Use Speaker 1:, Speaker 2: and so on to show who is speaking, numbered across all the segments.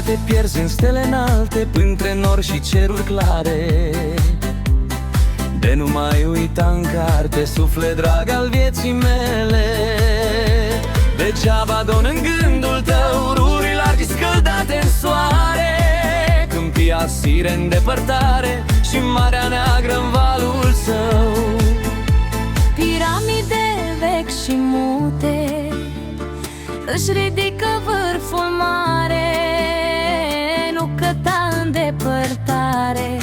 Speaker 1: te pierzi în stele înalte, printre nori și ceruri clare. De nu mai uita în carte, suflet drag al vieții mele. Degeaba adorm în gândul tău ruri largi scăldate în soare, câmpia sire în depărtare și marea neagră în valul său.
Speaker 2: Piramide vechi și mute își ridică vârful mare, nu căta în depărtare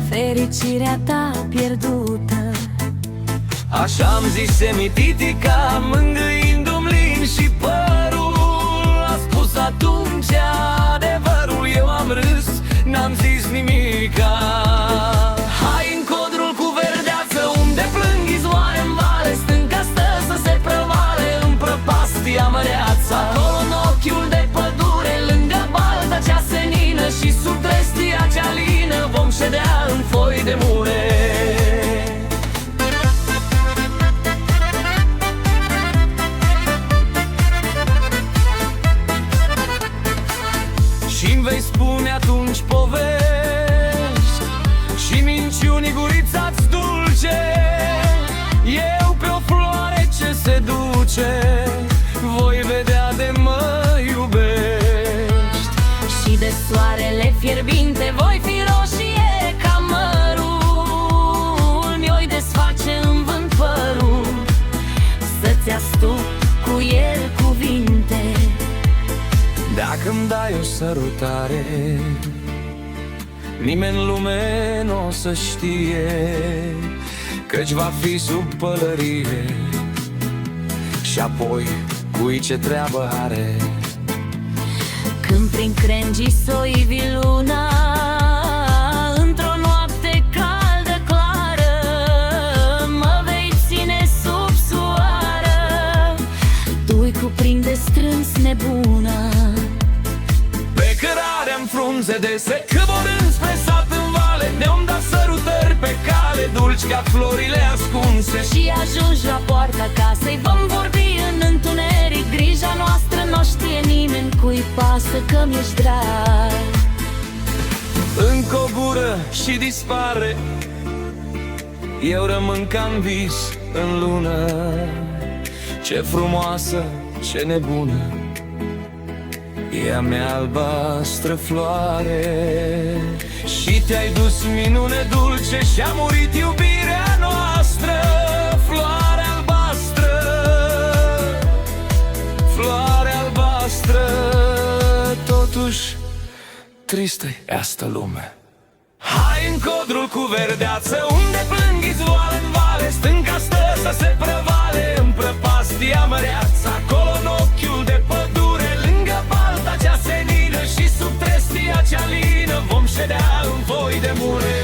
Speaker 2: fericirea ta pierdută.
Speaker 1: Așa-mi zise Mititica, mângâindu-mi lin și părul. A spus atunci adevărul, eu am râs, n-am zis nimica. Hai în codrul cu verdeață, unde plâng izvoare în vale, stânca stă să se prăvale în prăpastia măreață. Acolo în ochiul de pădure, lângă balta cea senină și sub trestia cea lină, vom ședea în foi de mure. Și-mi vei spune atunci povești și minciuni gurița-ți dulce. Eu pe o floare ce se duce, voi vedea de mă iubești.
Speaker 2: Și de soarele fierbinte voi fi roșie ca mărul. Mi-oi desface în vânt părul, să-ți astup cu el cuvinte.
Speaker 1: Dacă-mi dai o sărutare, nimeni în lume n-o să știe, căci va fi sub pălărie. Și apoi, cui ce treabă are?
Speaker 2: Când prin crengii soivi luna, într-o noapte caldă clară, mă vei ține sub soară, tu-i cuprinde strâns nebuna.
Speaker 1: Pe cărare-am frunze dese, coborând spre sat în vale, ne-om dat sărutări pe cale, dulci ca florile ascunse.
Speaker 2: Și ajungi la poarta casei, vom vorbi în întuneric. Grija noastră n-o știe nimeni, cui pasă că mi-ești drag.
Speaker 1: Încă o gură și dispare, eu rămân ca-n vis în lună. Ce frumoasă, ce nebună e a mea albastră floare. Și te-ai dus, minune dulce, și-a murit iubirea noastră. Floare albastră, floare albastră, totuși tristă-i asta lume. Hai în codrul cu verdeață, unde plâng izvoare în vale, stânca stă să se prăvale în prăpastia măreață. Acolo în ochiul de pădure, lângă balta cea senină și sub trestia cea lină, vom ședea în voi de mure.